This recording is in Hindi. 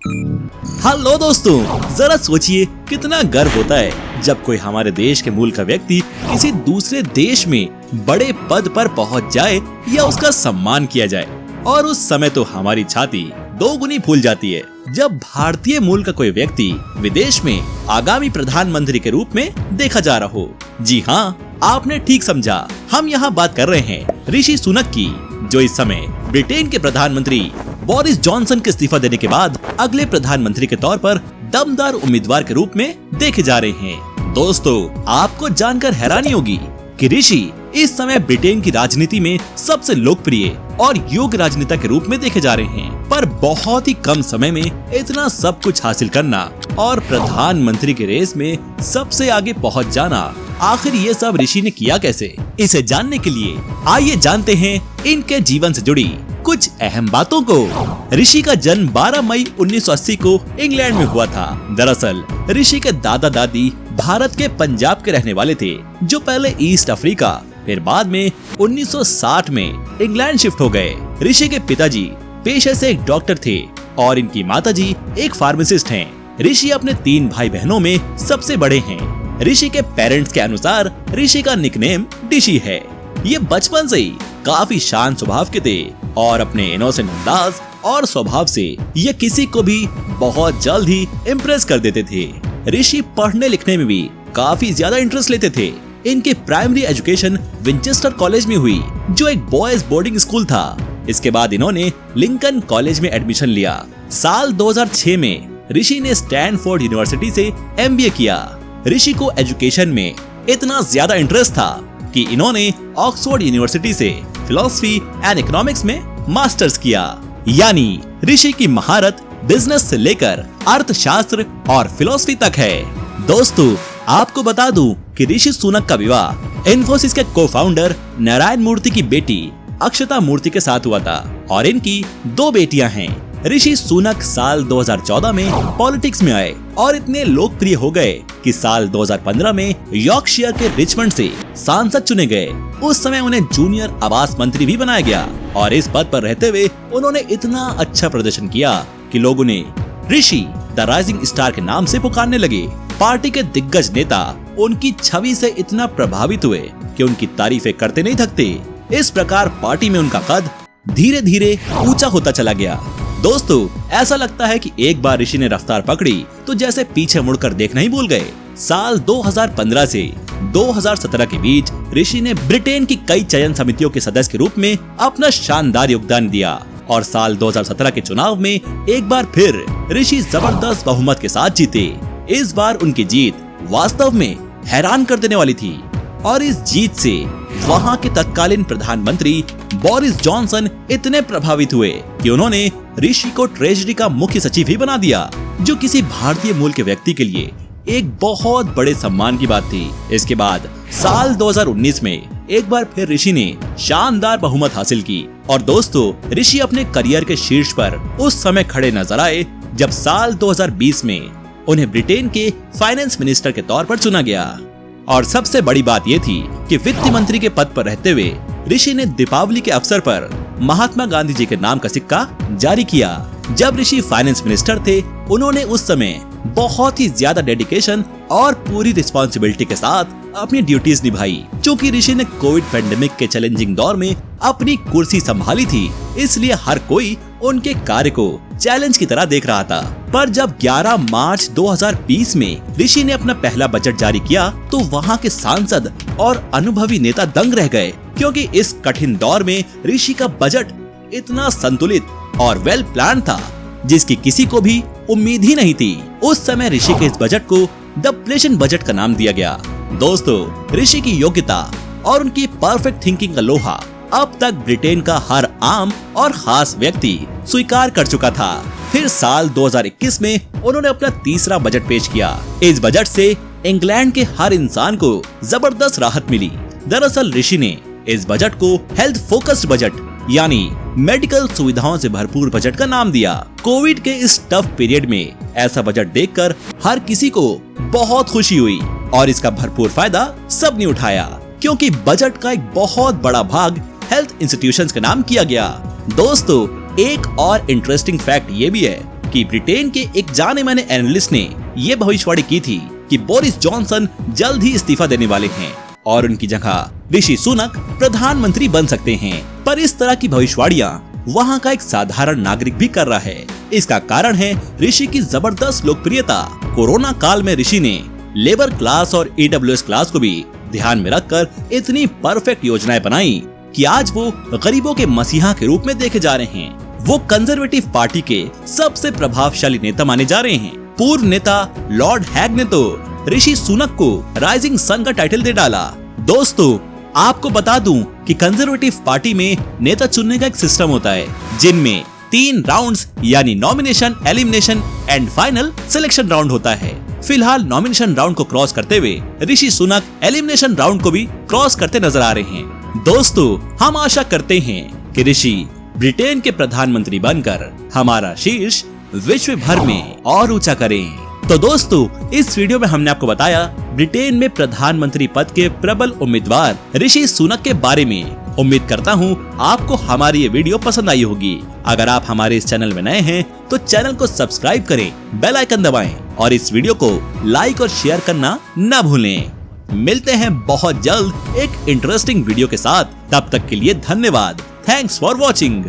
हेलो दोस्तों, जरा सोचिए कितना गर्व होता है जब कोई हमारे देश के मूल का व्यक्ति किसी दूसरे देश में बड़े पद पर पहुंच जाए या उसका सम्मान किया जाए। और उस समय तो हमारी छाती दोगुनी फूल जाती है जब भारतीय मूल का कोई व्यक्ति विदेश में आगामी प्रधानमंत्री के रूप में देखा जा रहा हो। जी हाँ, आपने ठीक समझा, हम यहाँ बात कर रहे हैं ऋषि सुनक की, जो इस समय ब्रिटेन के प्रधानमंत्री बोरिस जॉनसन के इस्तीफा देने के बाद अगले प्रधानमंत्री के तौर पर दमदार उम्मीदवार के रूप में देखे जा रहे हैं। दोस्तों, आपको जानकर हैरानी होगी कि ऋषि इस समय ब्रिटेन की राजनीति में सबसे लोकप्रिय और योग्य राजनेता के रूप में देखे जा रहे हैं। पर बहुत ही कम समय में इतना सब कुछ हासिल करना और प्रधानमंत्री के रेस में सबसे आगे पहुंच जाना, आखिर ये सब ऋषि ने किया कैसे? इसे जानने के लिए आइए जानते हैं इनके जीवन से जुड़ी कुछ अहम बातों को। ऋषि का जन्म 12 मई 1980 को इंग्लैंड में हुआ था। दरअसल ऋषि के दादा दादी भारत के पंजाब के रहने वाले थे, जो पहले ईस्ट अफ्रीका फिर बाद में 1960 में इंग्लैंड शिफ्ट हो गए। ऋषि के पिताजी पेशे से एक डॉक्टर थे और इनकी माताजी एक फार्मासिस्ट हैं। ऋषि अपने 3 भाई बहनों में सबसे बड़े हैं। ऋषि के पेरेंट्स के अनुसार ऋषि का निकनेम डिशी है। ये बचपन से ही काफी शांत स्वभाव के थे और अपने इनोसेंट अंदाज और स्वभाव से ये किसी को भी बहुत जल्द ही इम्प्रेस कर देते थे। ऋषि पढ़ने लिखने में भी काफी ज्यादा इंटरेस्ट लेते थे। इनकी प्राइमरी एजुकेशन विंचेस्टर कॉलेज में हुई, जो एक बॉयज बोर्डिंग स्कूल था। इसके बाद इन्होंने लिंकन कॉलेज में एडमिशन लिया। साल 2006 में ऋषि ने स्टैनफोर्ड यूनिवर्सिटी से MBA किया। ऋषि को एजुकेशन में इतना ज्यादा इंटरेस्ट था कि इन्होंने ऑक्सफोर्ड यूनिवर्सिटी से फिलॉसफी एंड इकोनॉमिक्स में मास्टर्स किया। यानी ऋषि की महारत बिजनेस से लेकर अर्थशास्त्र और फिलॉसफी तक है। दोस्तों, आपको बता दूं कि ऋषि सुनक का विवाह इन्फोसिस के को-फाउंडर नारायण मूर्ति की बेटी अक्षता मूर्ति के साथ हुआ था और इनकी 2 बेटियां हैं। ऋषि सुनक साल 2014 में पॉलिटिक्स में आए और इतने लोकप्रिय हो गए कि साल 2015 में यॉर्कशायर के रिचमंड से सांसद चुने गए। उस समय उन्हें जूनियर आवास मंत्री भी बनाया गया और इस पद पर रहते हुए उन्होंने इतना अच्छा प्रदर्शन किया कि लोग उन्हें ऋषि द राइजिंग स्टार के नाम से पुकारने लगे। पार्टी के दिग्गज नेता उनकी छवि से इतना प्रभावित हुए कि उनकी तारीफें करते नहीं थकते। इस प्रकार पार्टी में उनका कद धीरे धीरे ऊंचा होता चला गया। दोस्तों, ऐसा लगता है कि एक बार ऋषि ने रफ्तार पकड़ी तो जैसे पीछे मुड़कर देखना ही भूल गए। साल 2015 से 2017 के बीच ऋषि ने ब्रिटेन की कई चयन समितियों के सदस्य के रूप में अपना शानदार योगदान दिया और साल 2017 के चुनाव में एक बार फिर ऋषि जबरदस्त बहुमत के साथ जीते। इस बार उनकी जीत वास्तव में हैरान कर देने वाली थी और इस जीत से वहां के तत्कालीन प्रधानमंत्री बोरिस जॉनसन इतने प्रभावित हुए कि उन्होंने ऋषि को ट्रेजरी का मुख्य सचिव ही बना दिया, जो किसी भारतीय मूल के व्यक्ति के लिए एक बहुत बड़े सम्मान की बात थी। इसके बाद साल 2019 में एक बार फिर ऋषि ने शानदार बहुमत हासिल की और दोस्तों, ऋषि अपने करियर के शीर्ष पर उस समय खड़े नजर आए जब साल 2020 में उन्हें ब्रिटेन के फाइनेंस मिनिस्टर के तौर पर चुना गया। और सबसे बड़ी बात ये थी कि वित्त मंत्री के पद पर रहते हुए ऋषि ने दीपावली के अवसर पर महात्मा गांधी जी के नाम का सिक्का जारी किया। जब ऋषि फाइनेंस मिनिस्टर थे, उन्होंने उस समय बहुत ही ज्यादा डेडिकेशन और पूरी रिस्पॉन्सिबिलिटी के साथ अपनी ड्यूटीज निभाई। क्योंकि ऋषि ने कोविड पेंडेमिक के चैलेंजिंग दौर में अपनी कुर्सी संभाली थी, इसलिए हर कोई उनके कार्य को चैलेंज की तरह देख रहा था। पर जब 11 मार्च 2020 में ऋषि ने अपना पहला बजट जारी किया तो वहां के सांसद और अनुभवी नेता दंग रह गए, क्योंकि इस कठिन दौर में ऋषि का बजट इतना संतुलित और वेल प्लान था जिसकी किसी को भी उम्मीद ही नहीं थी। उस समय ऋषि के इस बजट को द प्लेजेंट बजट का नाम दिया गया। दोस्तों, ऋषि की योग्यता और उनकी परफेक्ट थिंकिंग का लोहा अब तक ब्रिटेन का हर आम और खास व्यक्ति स्वीकार कर चुका था। फिर साल 2021 में उन्होंने अपना तीसरा बजट पेश किया। इस बजट से इंग्लैंड के हर इंसान को जबरदस्त राहत मिली। दरअसल ऋषि ने इस बजट को हेल्थ फोकस्ड बजट यानी मेडिकल सुविधाओं से भरपूर बजट का नाम दिया। कोविड के इस टफ पीरियड में ऐसा बजट देखकर हर किसी को बहुत खुशी हुई और इसका भरपूर फायदा सबने उठाया, क्योंकि बजट का एक बहुत बड़ा भाग हेल्थ इंस्टीट्यूशंस का नाम किया गया। दोस्तों, एक और इंटरेस्टिंग फैक्ट ये भी है कि ब्रिटेन के एक जाने माने एनालिस्ट ने ये भविष्यवाणी की थी कि बोरिस जॉनसन जल्द ही इस्तीफा देने वाले हैं और उनकी जगह ऋषि सुनक प्रधानमंत्री बन सकते हैं। पर इस तरह की भविष्यवाणियां वहां का एक साधारण नागरिक भी कर रहा है। इसका कारण है ऋषि की जबरदस्त लोकप्रियता। कोरोना काल में ऋषि ने लेबर क्लास और EWS क्लास को भी ध्यान में रखकर इतनी परफेक्ट योजनाएं बनाई कि आज वो गरीबों के मसीहा के रूप में देखे जा रहे हैं। वो कंजर्वेटिव पार्टी के सबसे प्रभावशाली नेता माने जा रहे हैं। पूर्व नेता लॉर्ड हैग ने तो ऋषि सुनक को राइजिंग सन का टाइटल दे डाला। दोस्तों, आपको बता दूं कि कंजर्वेटिव पार्टी में नेता चुनने का एक सिस्टम होता है जिनमें 3 राउंड्स यानी nomination, elimination and final selection round होता है। फिलहाल नॉमिनेशन राउंड को क्रॉस करते हुए ऋषि सुनक एलिमिनेशन राउंड को भी क्रॉस करते नजर आ रहे हैं। दोस्तों, हम आशा करते हैं कि ऋषि ब्रिटेन के प्रधानमंत्री बनकर हमारा शीर्ष विश्व भर में और ऊंचा करें। तो दोस्तों, इस वीडियो में हमने आपको बताया ब्रिटेन में प्रधानमंत्री पद के प्रबल उम्मीदवार ऋषि सुनक के बारे में। उम्मीद करता हूँ आपको हमारी ये वीडियो पसंद आई होगी। अगर आप हमारे इस चैनल में नए हैं तो चैनल को सब्सक्राइब करें, बेल आइकन दबाएं और इस वीडियो को लाइक और शेयर करना न भूलें। मिलते हैं बहुत जल्द एक इंटरेस्टिंग वीडियो के साथ। तब तक के लिए धन्यवाद। Thanks for watching.